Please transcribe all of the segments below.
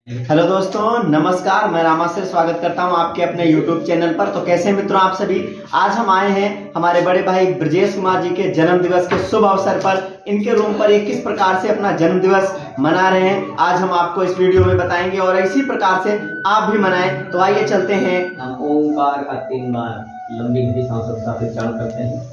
Hello दोस्तों, नमस्कार। मैं रामा से स्वागत करता हूं आपके अपने YouTube चैनल पर। तो कैसे मित्रों आप सभी। आज हम आए हैं हमारे बड़े भाई ब्रजेश कुमार जी के जन्म दिवस के शुभ अवसर पर। इनके रूम पर ये किस प्रकार से अपना जन्म दिवस मना रहे हैं आज हम आपको इस वीडियो में बताएंगे और इसी प्रकार से आप भी मनाएं। तो आइए चलते हैं। हम ओंकार का 3 बार लंबी गहरी सांसों के साथ उच्चारण करते हैं।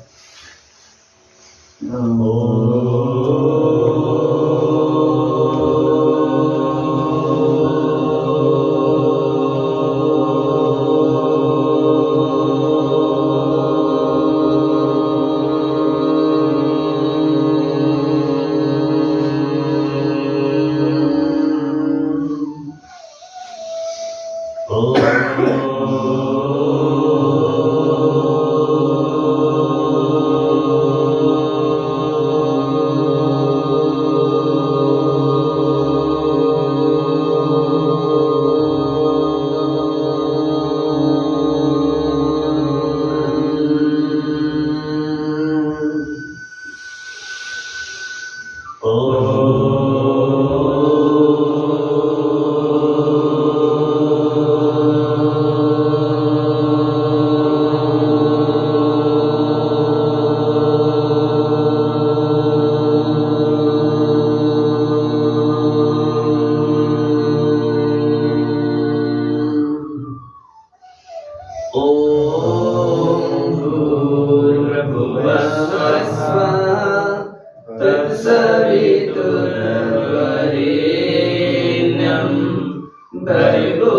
भर्गो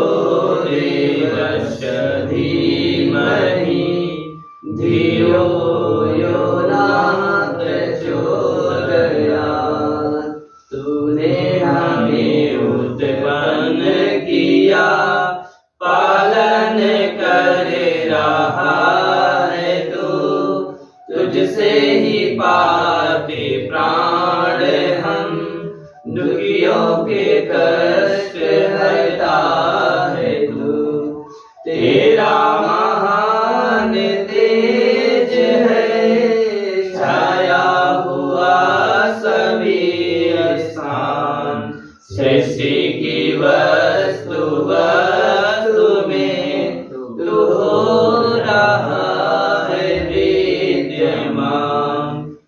देवस्य धीमहि धियो यो नः प्रचोदयात्। तूने हमें उत्पन्न किया, पालन कर रहा है तू, तुझसे ही पाते प्राण हम, दुखियों के कष्ट हरता है तू। तेरा महान तेज है, छाया हुआ सभी स्थान। सृष्टि की वस्तु वस्तु में तू हो रहा है विद्यमान।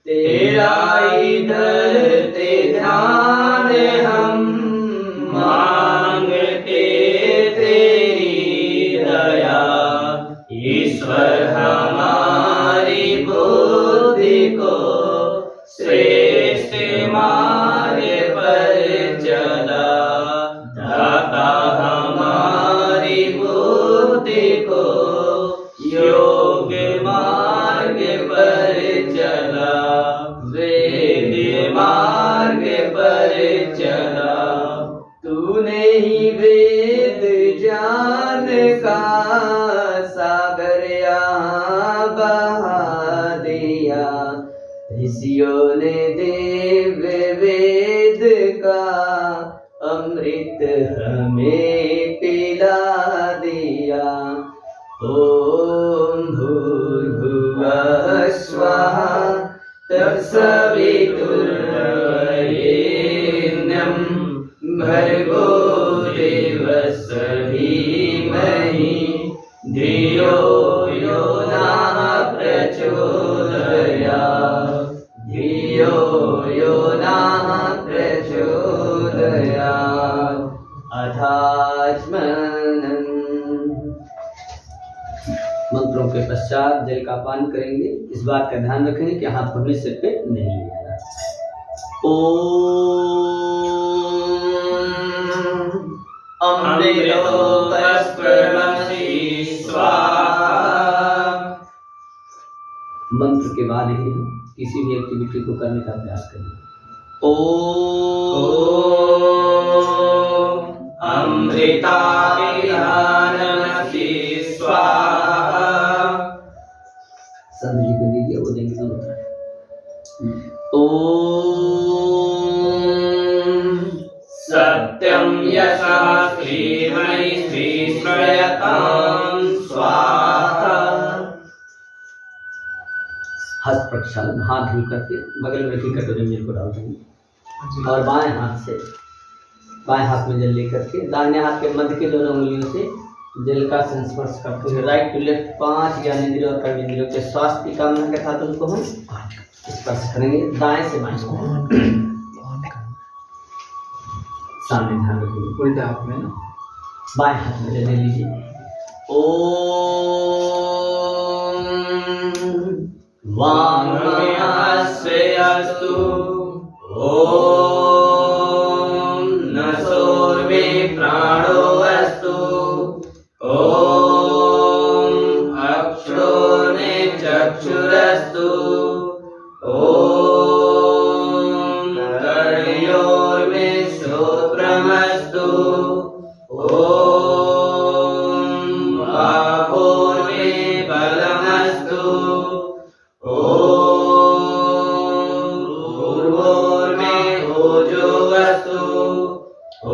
तेरा इधर ते ध्यान हम मांगते तेरी दया। ईश्वर हमारी बुद्धि को श्रेष्ठ मार्ग पर चला, दाता हमारी बुद्धि को योग मार्ग पर चला, वेद मार्ग पर चला। तूने ही वेद ज्ञान का सागर यहाँ बहा दिया, ऋषियों ने दिव्य वेद का अमृत हमें पिला दिया। ओम भूर्भुवः स्वः तत्सवितुर्वरेण्यं भर्गो देवस्य धीमहि धियो यो नः प्रचोदयात्। धियो यो नः प्रचोदयात्। अथाचमनम्। मंत्रों के पश्चात जल का पान करेंगे। इस बात का ध्यान रखेंगे कि हाथ अपने सिर पे नहीं लेना। ओम अमृतोपस्परमसि स्वाहा। मंत्र के बाद ही हम किसी भी एक्टिविटी को करने का प्रयास करेंगे। ओम अमृताभिधानमसि स्वाहा। संत जी को दीजिए, वो देंगे दोनों तरफ। ओम सत्यम यशः श्रीमयि श्री श्रयतां स्वाहा। हस्त प्रक्षालन, हाथ धुल करके बगल में रखी कटोरी में को डाल देंगे और बाएं हाथ से बाएं हाथ में जल लेकर के दाहिने हाथ के मध्य के दोनों उंगलियों से जल का संस्पर्श करते हुए राइट टू लेफ्ट 5 ज्ञानेंद्रियों और कर्मेंद्रियों के स्वास्थ्य की कामना के साथ उनको हम स्पर्श करेंगे दाएं से बाएं। सामने ध्यान रखिए, उल्टे हाथ में ना, बाएं हाथ में जल लीजिए। ओम वामहस्यस्तु ओम नसोर्मे प्राणो अस्तु ओम अक्षोर्मे चक्षुरस्तु ओम कर्णयोर्मे श्रोत्रमस्तु ओम बाहोर्मे बलमस्तु ओम पूर्वोर्मे ओजोऽस्तु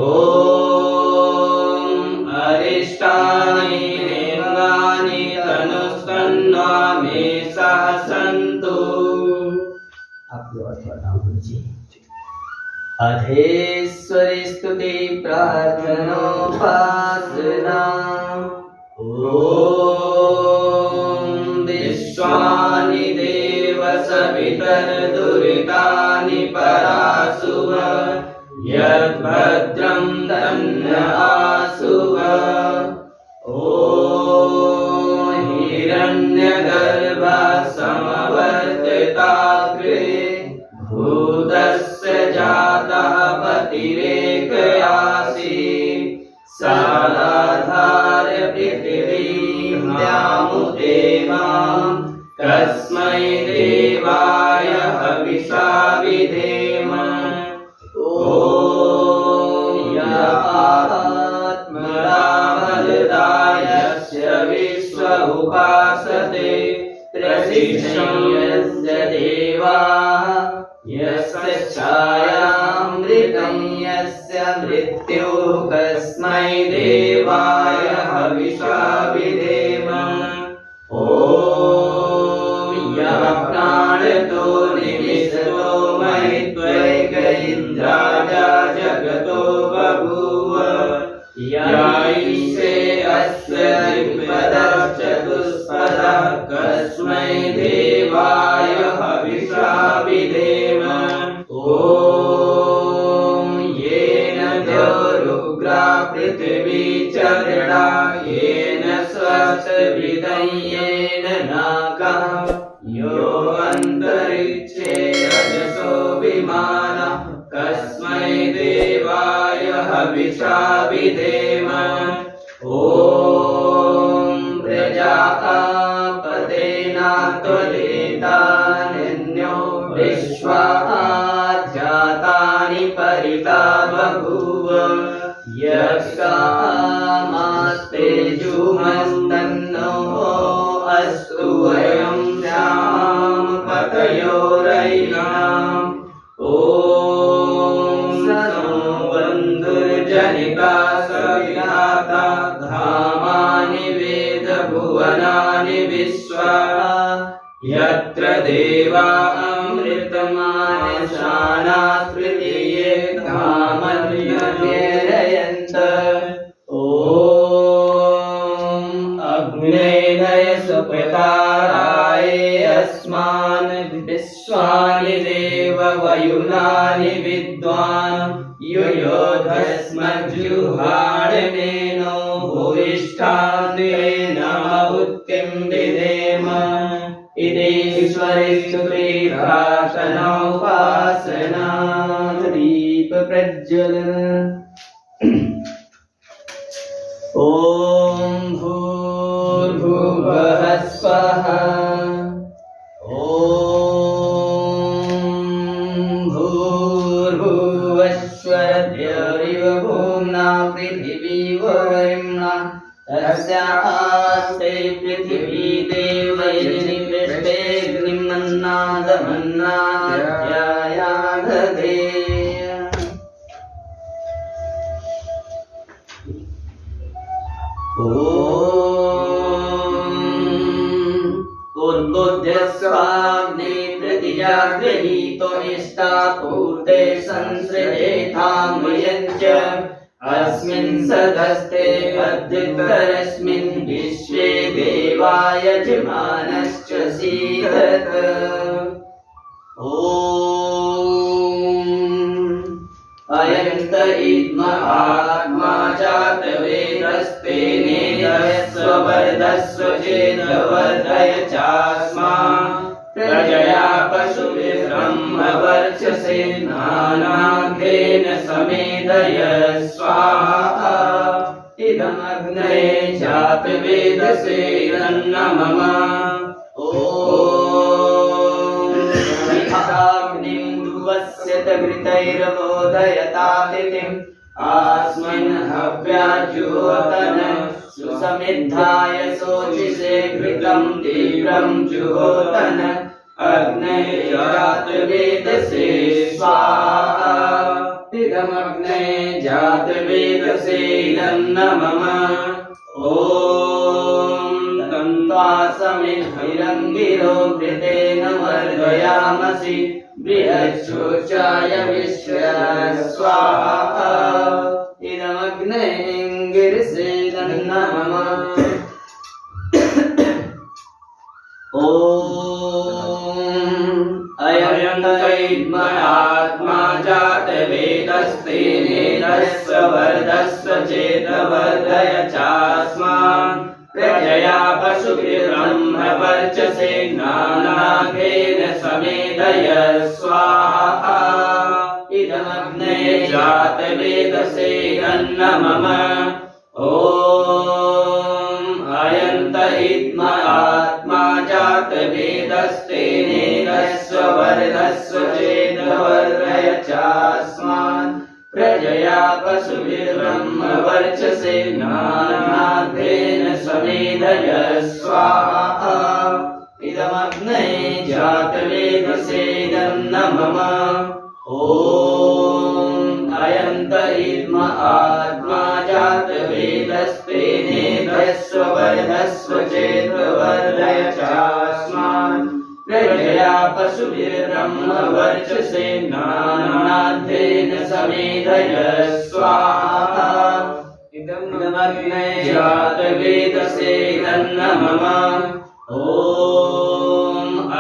ओम अरिष्टानि लिंगानि तनुस्तन्वा मे सह सन्तु। आप लोग थोड़ा कीजिए। अधेश्वरी स्तुति प्रार्थनोपासना ओम विश्वानि देव सवितर्दुरितानि परासुव यद्भद्रं तन्न आसुव ओम हिरण्यगर्भा समवर्तिताग्रे भूतस्य जातः पतिरेकयासि साराधार्य पृथिवीं द्यामुते मां कस्मै देवाय हविषा विधेम। ॐ यात्मरामलदायस्य विश्व उपासते प्रशिष्यं यस्य देवाः यस्य छायामृतं यस्य मृत्युः कस्मै देवाय हविषा विधेम। ॐ यः प्राणतो निमिषतो महित्वैक इन्द्राजा जगतो बभूव यायिषे अस्य द्विपदश्चतुष्पदः कस्मै देवाय हविषा विधेम। ॐ येन द्यौरुग्रा पृथिवी च दृढा येन स्वस्तिभिदं येन नाकः यो अन्तरिक्षे रजसो विमानः कस्मै देवाय हविषा विधेम। ॐ प्रजापतेनात्वदेतान्यो विश्वाजातानि परिता बभूव यस्कामास्ते जुमस्तन्नो अस्तु वयं श्याम पतयोरयिनाम्। ॐ सनो बन्धुर्जनिका सविधाता धामानि वेद भुवनानि विश्वा यत्र देवा अमृतमानशाना स्मृतिये धामन्यमेरयन्त। ॐ अग्नेय सुप्रकाराय अस्मान् विश्वानि देव वयुनानि विद्वान् युयोधस्मज्जुहाणनेनो भूयिष्ठान्वेन बुद्धिं विधेम। इदेश्वरी स्तुति प्रार्थनोपासना दीप प्रज्वलन। ॐ भूर्भुवः स्वः ॐ भूर्भुवस्वरद्यरिव भूम्ना पृथिवी वरिम्ना तस्यास्ते पृथिवी देवैर्नि पृष्ठेऽग्निमन्नादमन्नाद्यायादधे। उद्बुद्धस्वाग्ने प्रतिजागृहीतो निष्ठापूर्ते संसृजेथामयञ्च अस्मिन् सदस्ते अद्युत्तरस्मिन् विश्वे देवाय यजमानश्च सीदत। अयन्त इद्म आत्मा जातवेदस्तेनेदस्ववर्धस्व चेदवर्धय चास्मा प्रजया पशुभिर्ब्रह्मवर्चसे नानाग्रेण समेधय स्वाहा। इदमग्ने जातवेदसे तन्नमः। घृतैर्बोधयतातिथिम् अस्मिन् हव्याजुहोतन सुसमिद्धाय शोचिषे घृतं तीव्रं जुहोतन अग्ने जातवेदसे स्वाहा। इदमग्ने जातवेदसे तन्नमः। ॐ तन्त्वासमिद्भिरङ्गिरो घृतेन वर्धयामसि बृहच्छोचाय विश्वस्य स्वाहा। इदमग्ने गिरिसे तन्नमः। ॐ अयं इद्म आत्मा जातवेदस्तेनेदस्व वर्धस्व चेदवर्धय चास्मान् प्रजया पशुभिर्ब्रह्मवर्चसे नानाग्रेण समेधय स्वाहा। इदमग्ने जातवेदसे तन्नमः। ॐ अयन्त इद्म आत्मा जातवेदस्तेनेदस्व वर्धस्व चेदवर्धय चास्मान् प्रजया पशुभिर्ब्रह्मवर्चसे नानाग्रेण समेधय स्वाहा। इदमग्ने जातवेदसे तन्नमः। ॐ अयन्त इद्म आत्मा जातवेदस्तेनेदस्व वर्धस्व चेदवर्धय चास्मान् प्रजया पशुभिर्ब्रह्मवर्चसे नानाग्रेण समेधय स्वाहा। इदमग्ने जातवेदसे तन्नमः। ॐ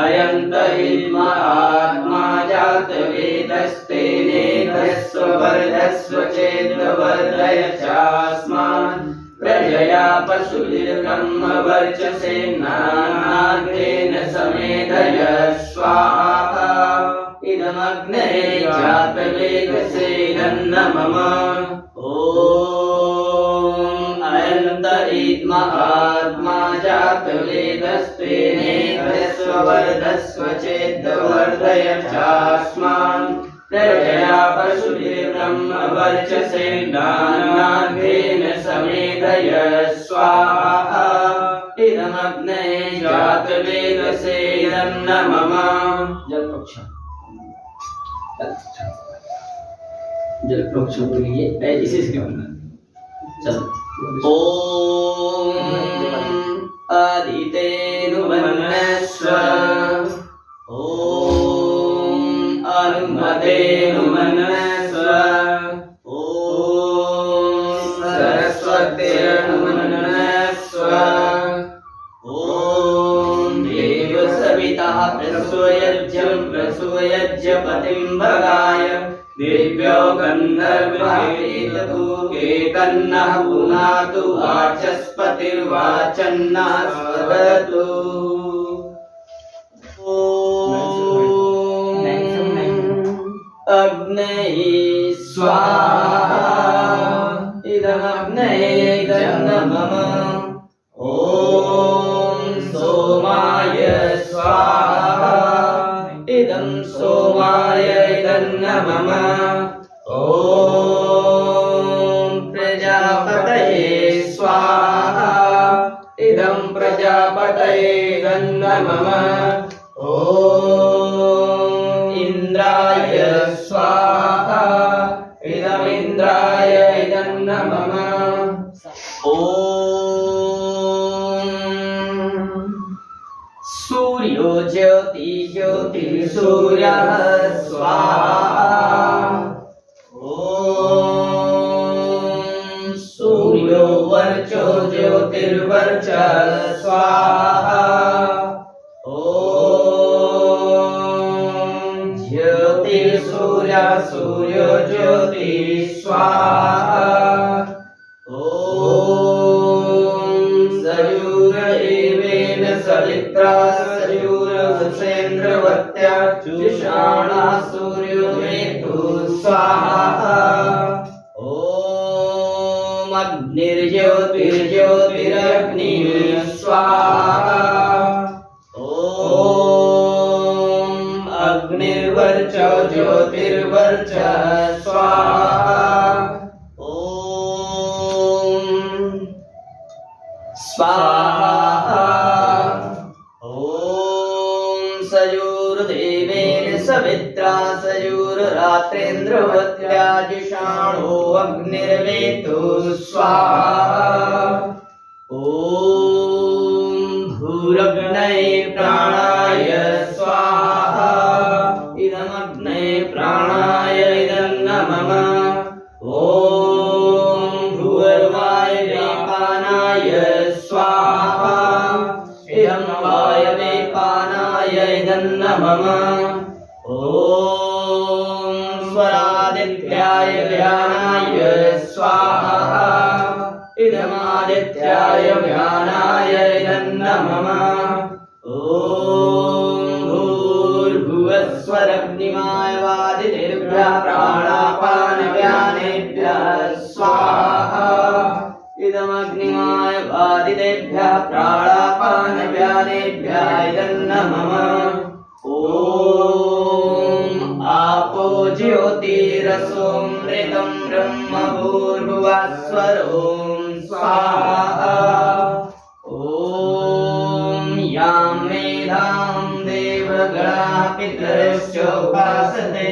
अयन्त इद्म आत्मा जातवेदस्तेनेदस्व वर्धस्व चेदवर्धय चास्मान् प्रजया पशुभिर्ब्रह्मवर्चसे नानाग्रेण समेधय स्वाहा। इदमग्ने जातवेदसे तन्नमः। ॐ अयन्त इद्म आत्मा जातवेदस्तेनेदस्व वर्धस्व चेदवर्धय चास्मान् प्रजया पशुभिर्ब्रह्मवर्चसे नानाग्रेण समेधय स्वाहा। इदमग्ने जातवेदसे तन्नमः। जलप्रोक्षण के लिए इसी स्क्रिप्ट में चलो। ओम आदितेनुमन्यस्व ओम अनुमतेनुमन्यस्व ओम सरस्वत्यनुमन्यस्व ओम देवसविता प्रसूयज्यं प्रसूयज्यपतिं भगाय दिव्यो गन्धर्वभूकेतन्नः पुनातु वाचस्पतिर्वाचन्नः स्वदतु। अग्नेः स्वाहा। इदमग्नेः तन्नमः। ॐ सोमाय स्वाहा। इदं सोमाय तन्नमः। ॐ प्रजापतये स्वाहा। इदं प्रजापतये तन्नमः। ॐ इन्द्राय स्वाहा। इदमिन्द्राय तन्नमः। ॐ सूर्यो ज्योतिर्सूर्यः स्वाहा। ॐ वर्चो ज्योतिर्वर्च स्वाहा ओम ज्योतिर्सूर्य सूर्यो ज्योति स्वाहा सयूरेवेन सवित्रा सयूरसेन्द्रवत्या जुषाणा सूर्योमेतु स्वाहा ॐ अग्निर्ज्योतिर्ज्योतिरग्निः स्वाहा ॐ अग्निर्वर्च ज्योतिर्वर्च स्वाहा स्वाहा ॐ सयूर्देवेन सवित्रा सयूररात्रेन्द्रवत्या जुषाणो अग्निर्वेतु स्वाहा ॐ भूरग्नये प्राणाय स्वाहा इदमग्नये प्राणाय इदं न मम ॐ भूर्वायवे पानाय स्वाहा इदं वायवे पानाय इदं न मम ॐ स्वरादित्याय व्यानाय स्वाहा इदमादित्याय व्यानाय इदं न मम ॐ भूर्भुवस्वरग्निमाय वादितेभ्यः प्राणापानव्यानेभ्यः स्वाहा इदमग्निमाय वादितेभ्यः प्राणापानव्यानेभ्यः इदं न मम ॐ आपो ज्योतिरसोमृतं ब्रह्म भूर्भुवस्वरो स्वाहा ॐ यां मेधां देवगणा पितरश्च उपासते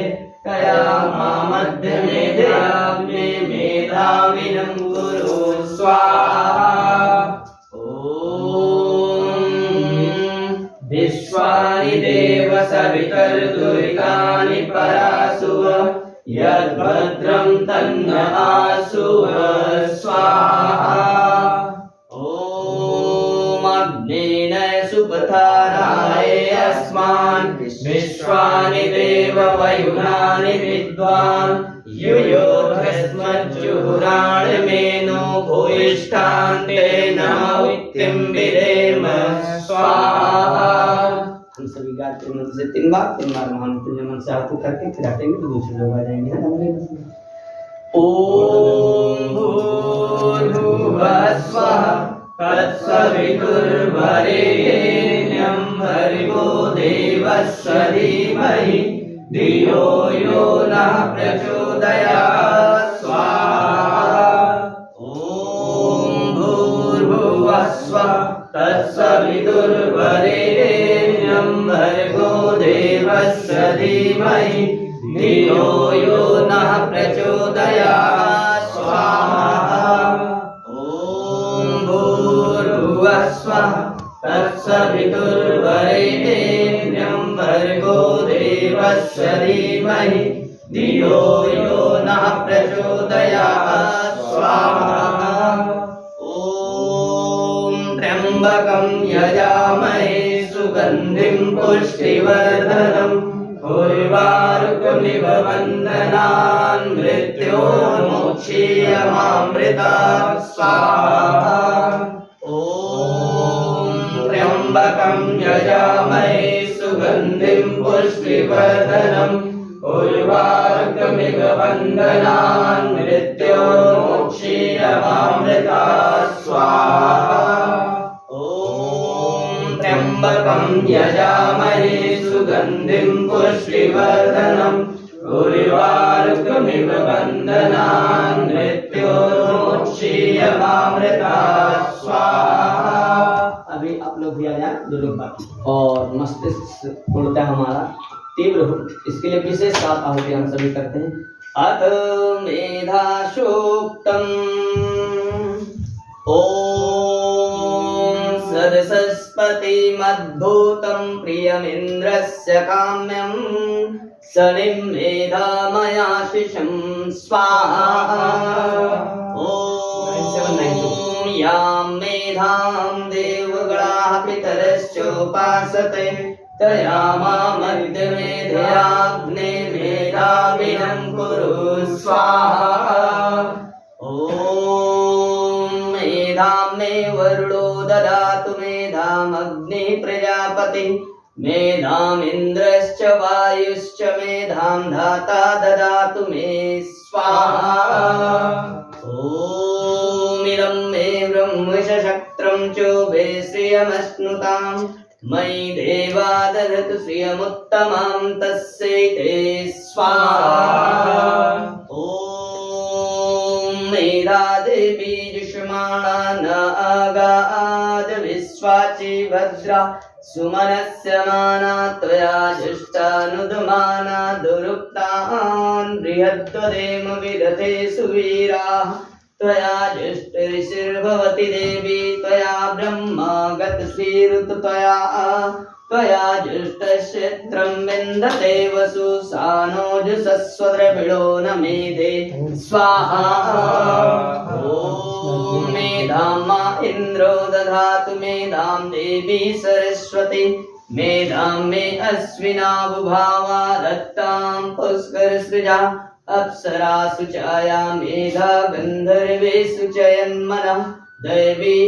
तया मामध्यमेधाग्ने मेधाविनं कुरु स्वाहा ॐ विश्वानि देव सवितर्दुरितानि परासुव यद्भद्रं तन्न आसुव स्वाहा ॐ अग्नेन सुपथाराय अस्मान् विश्वानि देव वयुनानि विद्वान् युयोधस्मज्जुहुराणमेनो भूयिष्ठान्तेन विद्येम स्वाहा। हम सभी गाते हैं मन से 3 बार महामृत्युंजय मन से आरती करके फिर हटेंगे तो दूसरे लोग आ जाएंगे ना हमारे ओम भूर्भुवस्वः तत्सवितुर्वरेण्यं भर्गो देवस्य धीमहि धियो यो नः प्रचोदयात् स्वाहा ॐ भूर्भुवस्वः तत्सवितुर्वरेण्यं भर्गो देवस्य धीमहि धियो यो नः प्रचोदयात् स्वाहा ॐ भूर्भुवस्वः तत्सवितुर्वरेण्यं भर्गो देवस्य धीमहि धियो यो नः प्रचोदयात् स्वाहा ॐ त्र्यम्बकं यजामहे सुगन्धिं पुष्टिवर्धनम् उर्वारुकमिव बन्धनान् मृत्योर्मुक्षीयमामृतात् स्वाहा ॐ त्र्यम्बकं यजामहे सुगन्धिं पुष्टिवर्धनम् उर्वारुकमिव बन्धनान् मृत्योर्मुक्षीयमामृतात् स्वाहा ॐ त्र्यम्बकं यजामहे सुगन्धिं पुष्टिवर्धनम् उर्वारुकमिव बन्धनान् मृत्योर्मुक्षीयमामृतात् स्वाहा। अभी आप लोग भी आ जाए, जो लोग बाकी और मस्तिष्क पूर्णतः हमारा तीव्र हो, इसके लिए विशेष सात आहुति हम सभी करते हैं। अथ मेधाशोक्तम् ओम सदसस्पतिमद्भूतं प्रियमिन्द्रस्य काम्यं शनिं मेधामयाशिषं स्वाहा। ओम यां मेधां देवगणाः पितरश्चोपासते तयामामग्निमेधयाग्ने मेधाविनं कुरु स्वाहा। ॐ मेधां मे वरुणो ददातु मेधामग्नि प्रजापति मेधामिन्द्रश्च वायुश्च मेधां धाता ददातु मे स्वाहा। ॐ मे ब्रह्मशक्त्रं चोभे श्रियमश्नुतां मयि देवा ददतु श्रियमुत्तमं तस्यै ते स्वाहा। ॐ मेधा देवी जुष्माणा न आगाद विश्वाची भद्रा सुमनस्य माना त्वया जुष्टानुदमाना दुरुक्तान् बृहद्वदेम विदते सुवीराः त्वया जुष्टऋषिर्भवति देवी त्वया ब्रह्मा गतश्रीरुत त्वया जुष्टक्षेत्रं विन्दते वसु सानोजुषस्वद्रविडो न मेधे स्वाहा। ॐ मेधां मा इन्द्रो दधातु मेधां देवी सरस्वती मेधां मे अश्विनावुभावा रक्तां पुष्करसृजा अप्सरासु चाया मेधा गन्धर्वेषु चयन्मनः दैवी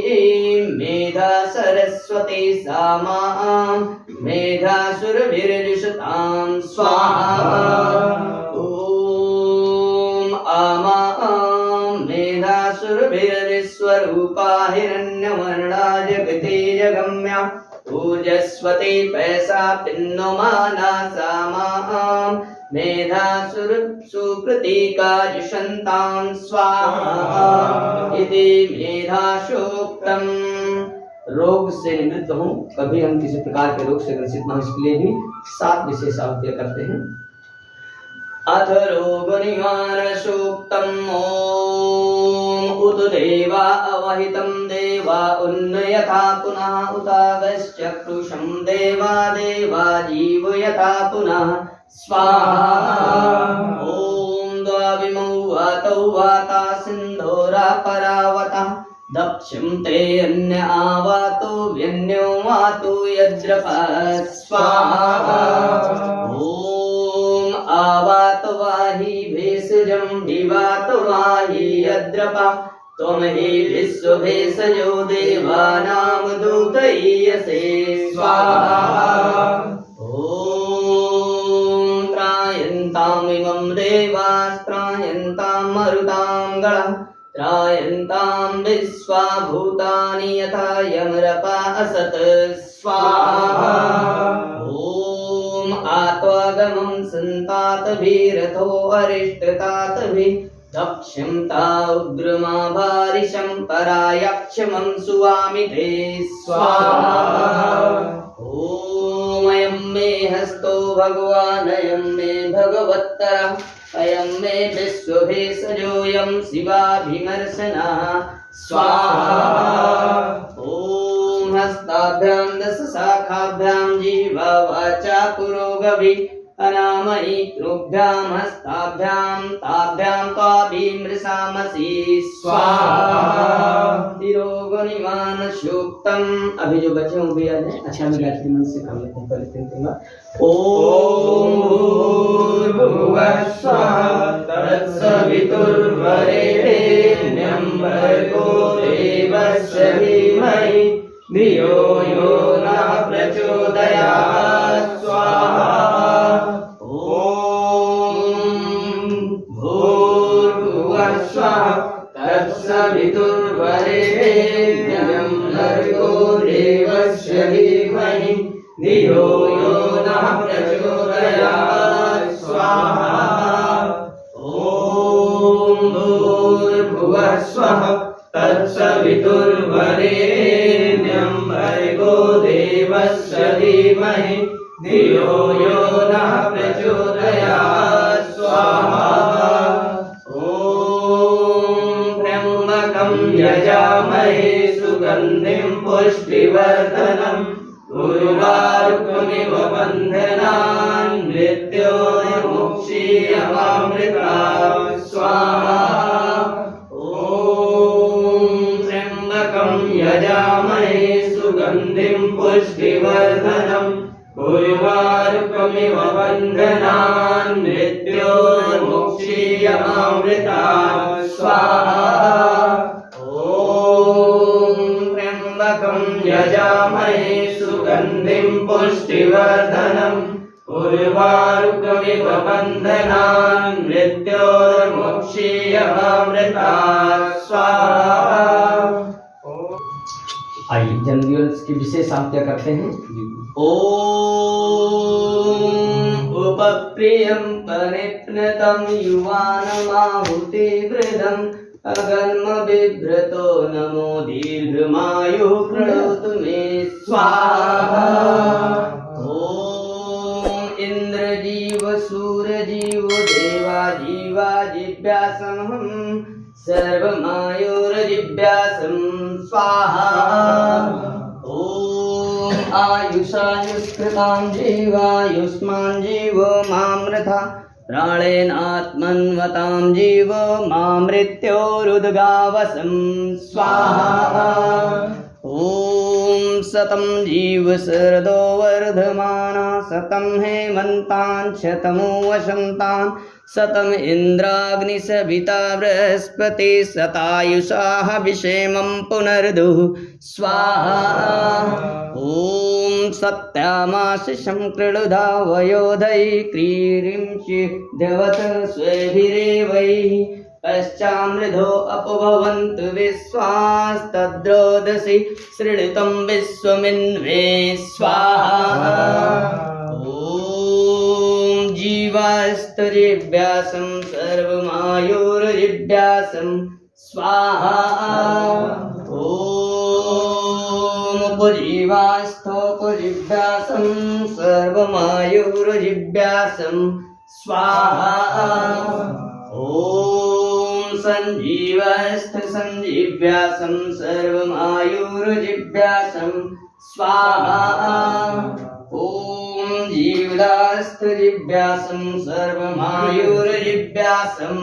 मेधा सरस्वती सा मां मेधासुरभिर्जुषतां स्वाहा। ॐ आमां मेधासुरभिर्विश्वरूपा हिरण्यवर्णा जगति जगम्या ऊर्जस्वती पैसा पिन्नोमाना सा मां मेधासुर सुकृतिका जुषन्तां स्वाहा इति मेधाशोक्तम्। रोग से निवृत्त हूँ, कभी हम किसी प्रकार के रोग से ग्रसित न हो, इसके लिए भी 7 विशेष आहुतियां करते हैं। अथ रोग निवार सूक्तम्। ओम उत देवा अवहितं देवा उन्नयथा पुनः उतागश्चक्रुषं देवा देवा जीवयथा पुनः स्वाहा। ओम द्वाविमौ वातौ वाता सिन्धोरा परावता दक्षिं ते अन्य आवातो व्यन्यो वातो यद्रपः स्वाहा। ओम आवातो वाहि भेषजं विवातो वाहि यद्रपः त्वं हि विश्वभेषजो देवानां दूतयसे स्वाहा। त्रायन्तामिमं देवास्त्रायन्तां मरुतां गणः त्रायन्तां विश्वा भूतानि यथा यमरपा असत् स्वाहा। ॐ आत्वागमं सन्तातभिरथो अरिष्टतातभिः दक्षिं ता उग्रमा भारिशं परायक्षमं सुवामि ते स्वाहा। अयं मे हस्तो भगवान् अयं मे भगवत्तरः अयं मे विश्वभेषजोऽयं शिवाभिमर्शनः स्वाहा। ॐ हस्ताभ्यां 10 शाखाभ्यां जीवा वाचा पुरोगभि अनामयि कृभ्यां हस्ताभ्यां ताभ्यां त्वाभिमृशामसि स्वाहा। रोग निवारण सूक्तम। अभी जो बचे हैं वो भी याद है, अच्छा हम गायत्री मंत्र से कर लेते हैं पहले 3 बार। ओम भूर्भुवः स्वः तत्सवितुर्वरेण्यं भर्गो देवस्य धीमहि धियो यो नः प्रचोदयात् स्वाहा। भूर्भुवः स्वः तत्सवितुर्वरेण्यं भर्गो देवस्य धीमहि धियो यो नः प्रचोदयात् स्वाहा। ॐ भूर्भुवः स्वः तत्सवितुर्वरेण्यं भर्गो देवस्य धीमहि धियो यो नः प्रचोदयात् स्वाहा। यजामहे सुगन्धिं पुष्टिवर्धनम् उर्वारुकमिव बन्धनान् मृत्योर्मुक्षीयमामृता स्वाहा। ॐ सुगन्धिं पुष्टिवर्धनम् उर्वारुकमिव बन्धनान् मृत्योर्मुक्षीयमामृतात् स्वाहा ॐ त्र्यम्बकं यजामहे सुगन्धिं पुष्टिवर्धनम् उर्वारुकमिव बन्धनान् मृत्योर्मुक्षीयमामृतात् स्वाहा। आइए जन्म दिवस की विशेष आहुतियाँ करते हैं। ओम उपप्रियं परिप्लुतं युवानमाहुतिवृदम् अगन्म बिभ्रतो नमो दीर्घमायुः प्रणोतु मे स्वाहा। ओम इंद्रजीव सूरजीव देवाजीवाजिभ्यासमहं सर्वमायुर्जिभ्यासं स्वाहा। ओम आयुषायुष्कृतां जीवायुष्मान् जीवो मामृथा प्राणेनात्मन्वतां जीवो मामृत्योरुद्गावसं स्वाहा। ओम सतं जीव शरदो वर्धमाना शतं हेमन्तान् शतमु वसन्तान् शतम् इन्द्राग्निसविता बृहस्पति शतायुषाः विषेमं पुनर्दुः स्वाहा। ओम सत्यामाशिषं कृणुधा वयोधै क्रीरिं चिद्यवत स्वेभिरेवैः पश्चामृधो अपभवन्तु विश्वास्तद्रोदसी श्रृणुतं विश्वमिन्वे स्वाहा। ॐ जीवास्तजिभ्यासं सर्वमायुर्जिभ्यासं स्वाहा। ॐ उपजीवास्थोपजिभ्यासं सर्वमायुर्जिभ्यासं स्वाहा। ओम संजीवस्थ संजीव्यासं सर्वमायुर्जिभ्यासं स्वाहा। ओम जीवदास्थ जिभ्यासं सर्वमायुर्जिभ्यासं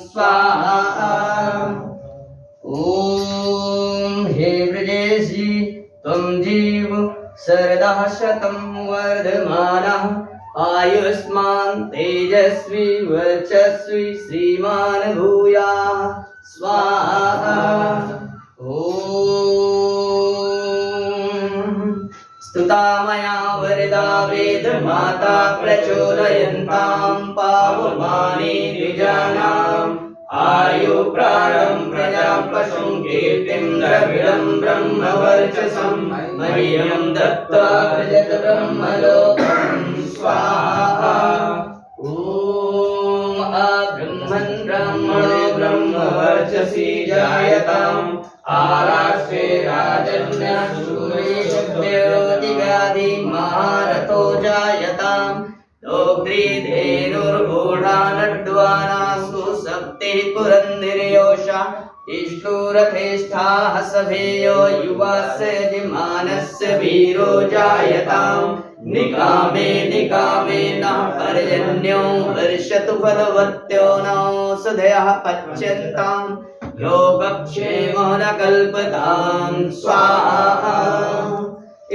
स्वाहा। ओम हे ब्रजेशी त्वं जीव शरदः शतं वर्धमानः आयुष्मान तेजस्वी वर्चस्वी श्रीमान भूयाः स्वाहा। ओम स्तुता मया वरदा वेद माता प्रचोदयन्तां पावमाने द्विजानाम् आयु प्राणं प्रजां पशुं कीर्तिं द्रविडं ब्रह्मवर्चसं मह्यं दत्त्वा व्रजत ब्रह्मलोकं स्वाहा। ॐ अब्रह्मन् ब्रह्मणो ब्रह्मवर्चसि जायताम् आराष्ट्रे राजन्यः शूरेशव्यरोतिव्याधि महारथो जायताम् दोग्ध्री धेनुर्गूढानड्वाना सुसप्तिः पुरन्दिर्योषा इष्टुरथेष्ठाः सभेयो युवास्य यजमानस्य वीरो जायताम् निकामे निकामे न पर्जन्यो वर्षतु फलवत्यो नौषधयः पच्यन्ताम् योगक्षेमो न कल्पताम् स्वाहा।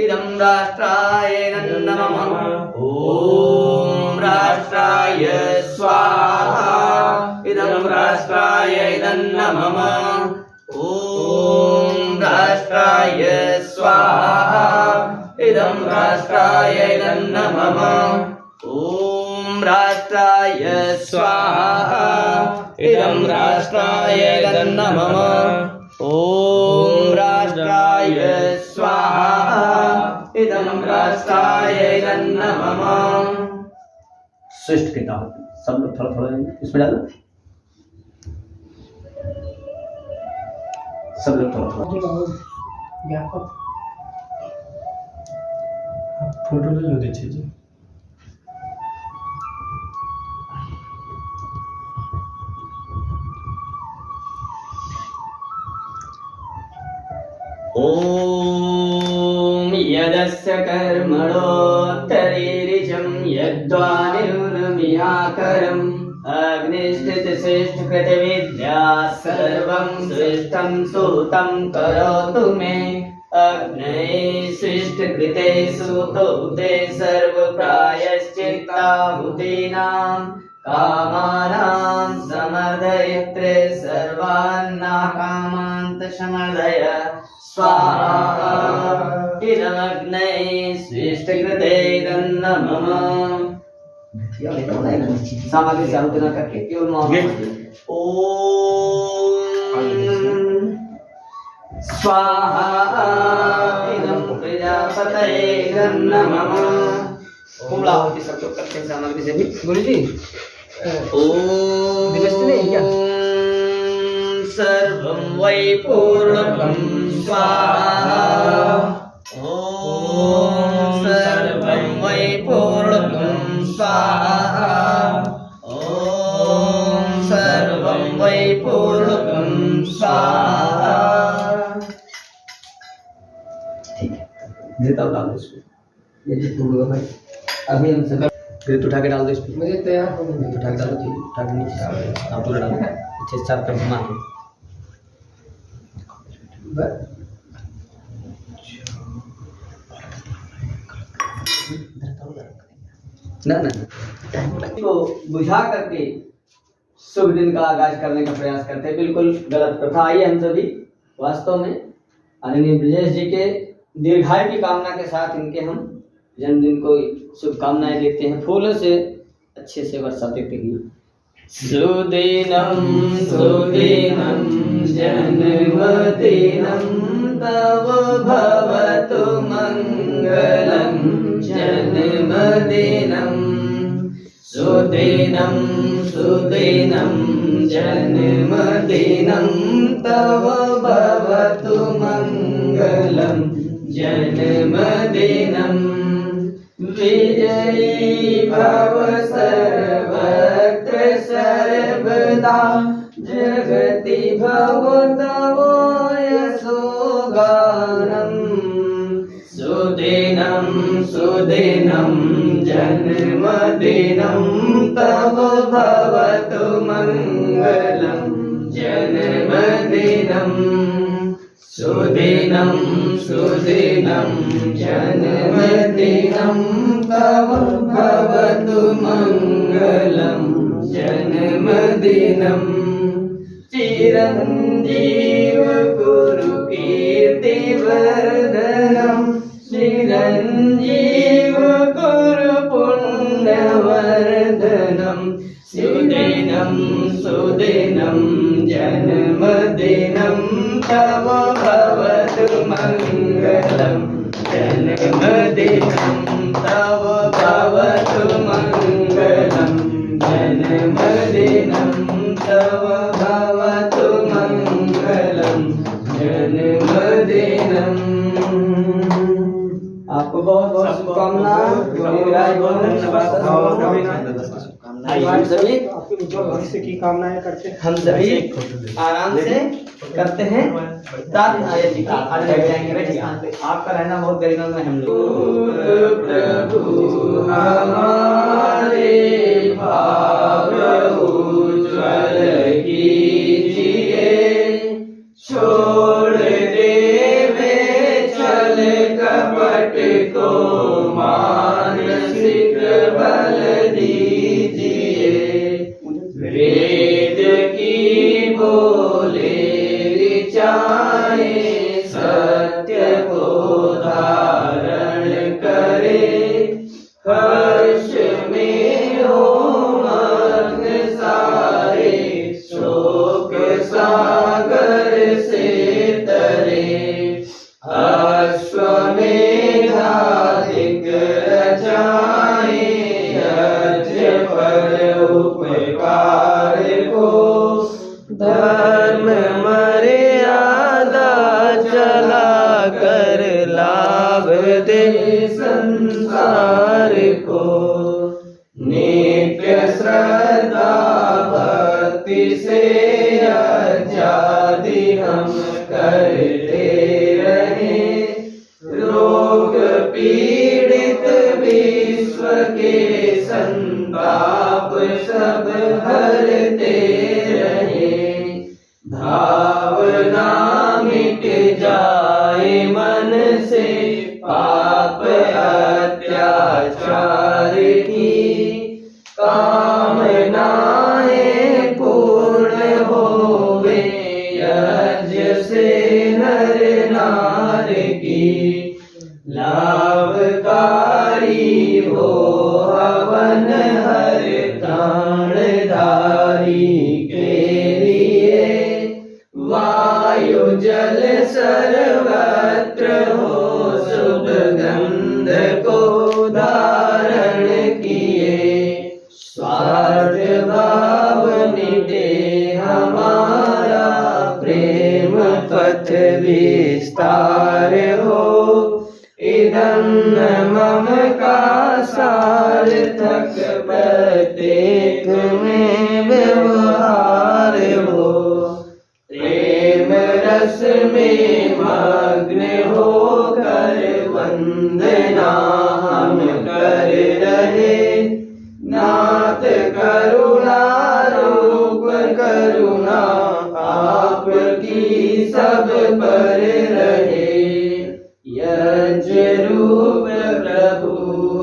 इदं राष्ट्राय नमः। ॐ राष्ट्राय स्वाहा। इदं राष्ट्राय नमः। ॐ राष्ट्राय स्वाहा। इदं राष्ट्राय नमः। ॐ राष्ट्राय स्वाहा। इदं राष्ट्राय नमः। ॐ राष्ट्राय स्वाहा। इदं राष्ट्राय नमः। श्रेष्ठ किताब सब लोग थोड़ा थोड़ा इसमें डालो, सब लोग थोड़ा थोड़ा फोटो ले लो दीजिए जी। ॐ यदस्य कर्मणोत्तरीरिचं यद्वानिरुणमिहाकरम् अग्निष्ठितश्रेष्ठकृतविद्या सर्वं श्रेष्ठं सूतं करोतु मे अग्नये सृष्टकृते सुतोते सर्वप्रायश्चित्ताहुतीनां कामानां समर्दयत्रे सर्वान्नाकामान्तसमर्दय स्वाहा इदमग्नये सृष्टकृते तन्नमः। सामग्री से आहुति न करके केवल ओम स्वाहा इदं प्रजापतये नमः। कुंभला आहुति सब लोग करते हैं सामग्री से भी। गुरुजी ओम सर्वं वै पूर्णं स्वाहा। ओम सर्वं वै पूर्णं स्वाहा। ओम सर्वं वै पूर्णं स्वाहा। ठीक है, देता हूँ, डाल दो इसको। ये जो टूट गया भाई, अभी हम सब फिर उठा के डाल दो इसमें। मुझे तैयार हो गया, उठा के डालो, उठा के नीचे आप पूरा डालो, पीछे चार तरफ घुमा के ना को बुझा करके शुभ दिन का आगाज करने का प्रयास करते हैं। बिल्कुल गलत प्रथा आई है हम सभी। वास्तव में आदरणीय ब्रजेश जी के दीर्घायु की कामना के साथ इनके हम जन्मदिन को शुभकामनाएं देते हैं, फूलों से अच्छे से वर्षाते हैं। सुदिनं सुदिनं जन्मदिनं तव भवतु मंगलं जन्मदिनं। सुदिनं सुदिनं जन्मदिनं तव भवतु मंगलं जन्मदिनं। विजयी भव सर्वत्र सर्वदा जगति भव तव यशोगानम्। सुदिनं सुदिनं जन्मदिनं तव भवतु मंगलं जन्मदिनं। सुदिनं सुदिनं जन्मदिनं तव भवतु मंगलं जन्मदिनं। चिरंजीव कुरु कीर्तिवर्धनं चिरंजीव कुरु पुण्यवर्धनं। सुदिनं सुदिनं जन्मदिनं तव भवतु मंगलं जन्मदिनं तव भवतु मंगलं जन्मदिनं तव भवतु मंगलं जन्मदिनं। आपको बहुत बहुत शुभकामनाएं। हम सभी भविष्य की कामनाएं करते हैं। हम सभी आराम से करते हैं। आपका रहना बहुत गरीबों में हम लोग। प्रभु हमारे भाव उज्ज्वल कीजिए, छोड़ देवे छल कपट को मानसिक बल दीजिए। वेद की बोले रिचाएं सत्य को धारण करे, हर्ष में हो मग्न सारे शोक सागर से तरे। अश्वमेधाधिक रचाए यज्ञ पर उपकार को, धर्म मर्यादा चला कर लाभ दे संसार को। नित्य श्रद्धा भक्ति से यज्ञादि हम करते रहे, रोग पीड़ित विश्व के संताप सब हरते रहे। भावना मिट जाए मन पाप अत्याचार की कामनाएं पूर्ण होवे, यज्ञ से नर नार की लाभकारी हो हवन हर प्राणधारी के लिए, वायु जल सर्वत्र हो शुभ गंध को धारण किए, स्वार्थ भाव निटे हमारा प्रेम पथ विस्तार हो, इदं मम का सार्थक प्रत्येक में व्यवहार हो, प्रेम रस में मग्न होकर वंदना हम कर रहे, नाथ करुणा रूप करुणा आपकी सब पर रहे, यज्ञ रूप प्रभु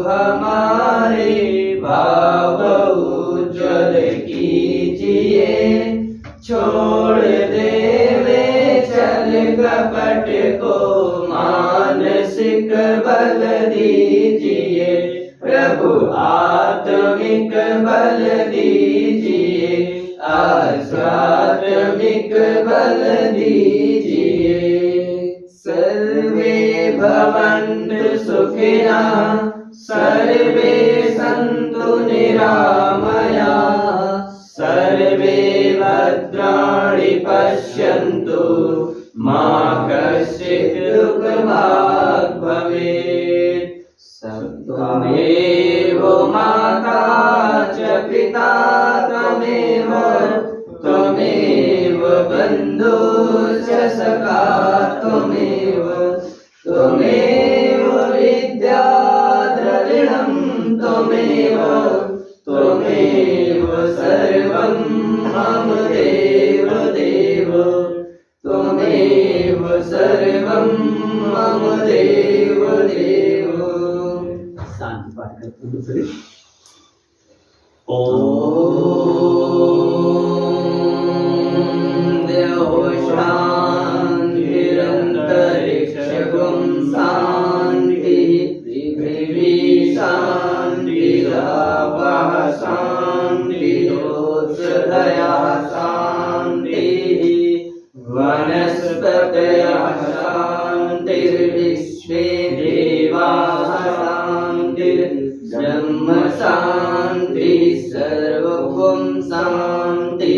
हमारे भाव उज्ज्वल कीजिए, छोड़ देवे चल कपट को मानसिक बल दीजिए, प्रभु आत्मिक बल दीजिए, आध्यात्मिक बल दीजिए, सर्वे भवन्तु सुखिनः सर्वे सन्तु निरामया, सर्वे भद्राणि पश्यन्तु मा कश्चित् दुःखभाग् भवेत्, त्वमेव माता च पिता त्वमेव, त्वमेव बन्धुश्च सखा त्वमेव, त्वमेव विद्या द्रविणं त्वमेव, त्वमेव सर्वं मम देव देव, त्वमेव सर्वं मम देव देव। शांति पाठ करते हैं दूसरे। ओम देव शांतिरंतरिक्षगुं शांति, पृथिवी शांतिरापः शांति, ओषधयः शांति, वनस्पतयः शांतिर्विश्वे देवाः शांतिर्ब्रह्म शांति, सर्वभूम शांति,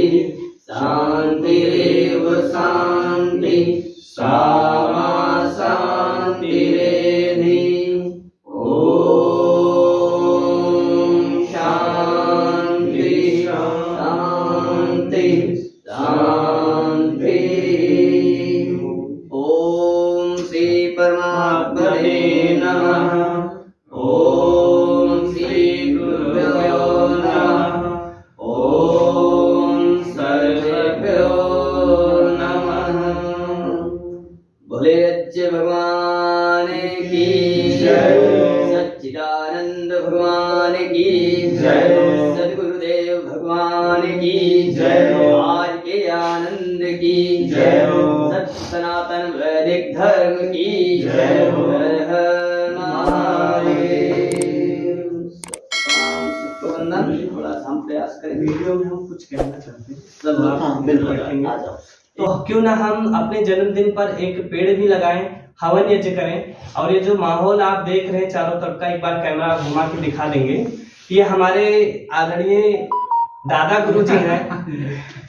शांतिरेव शांति, सामा शांतिरेधि। ओम शांति शांति शांति। ओम श्री परमात्मने नमः। ओम श्री गुरुभ्यो नमः। ओम सर्वेभ्यो नमः। बोले अच्छे भगवान की जय, सच्चिदानंद भगवान की जय, सद्गुरुदेव भगवान की जय, आज के आनंद की जय, सत्य सनातन वैदिक धर्म की जय। हर हर महादेव। थोड़ा सा हम प्रयास करेंगे। वीडियो में हम कुछ कहना चाहते हैं। हाँ, बिल्कुल। आ जाओ। तो क्यों ना हम अपने जन्मदिन पर एक पेड़ भी लगाएं, हवन यज्ञ करें। और ये जो माहौल आप देख रहे हैं चारों तरफ का, एक बार कैमरा घुमा के दिखा देंगे। ये हमारे आदरणीय दादा गुरु जी हैं,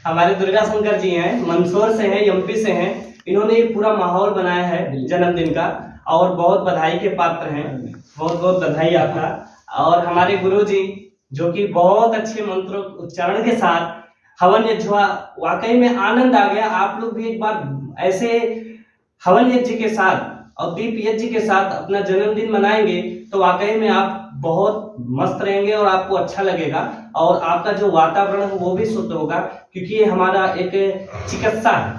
हमारे दुर्गा शंकर जी हैं, मंदसौर से हैं, एमपी से हैं। इन्होंने ये पूरा माहौल बनाया है जन्मदिन का, और बहुत बधाई के पात्र हैं। बहुत बहुत बधाई आपका। और हमारे गुरु जी जो कि बहुत अच्छे मंत्रों उच्चारण के साथ हवन यज्ञ हुआ, वाकई में आनंद आ गया। आप लोग भी एक बार ऐसे हवन यज्ञ के साथ और दीप यज्ञ के साथ अपना जन्मदिन मनाएंगे तो वाकई में आप बहुत मस्त रहेंगे और आपको अच्छा लगेगा। और आपका जो वातावरण है वो भी शुद्ध होगा, क्योंकि ये हमारा एक चिकित्सा है।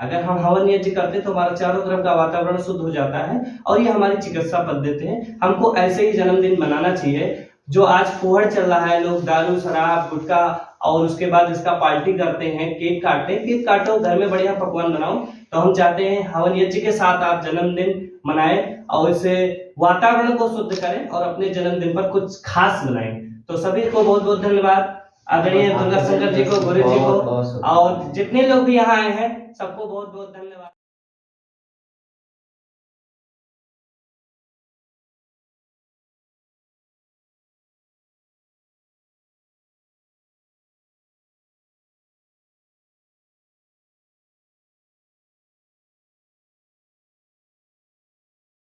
अगर हम हवन यज्ञ करते हैं तो हमारा चारों तरफ का वातावरण शुद्ध हो जाता है और ये हमारी चिकित्सा पद्धति है। हमको ऐसे ही जन्मदिन मनाना चाहिए। जो आज फुहड़ चल रहा है, लोग दारू शराब गुटखा और उसके बाद इसका पार्टी करते हैं, केक काटते हैं, केक काटो, घर में बढ़िया पकवान बनाओ। तो हम चाहते हैं हवन यज्ञ के साथ आप जन्मदिन मनाएं और इससे वातावरण को शुद्ध करें और अपने जन्मदिन पर कुछ खास बनाएं। तो सभी को बहुत बहुत धन्यवाद, आदरणीय दुर्गा शंकर जी को, गुरु जी को, और जितने लोग भी यहाँ आए हैं सबको बहुत बहुत धन्यवाद।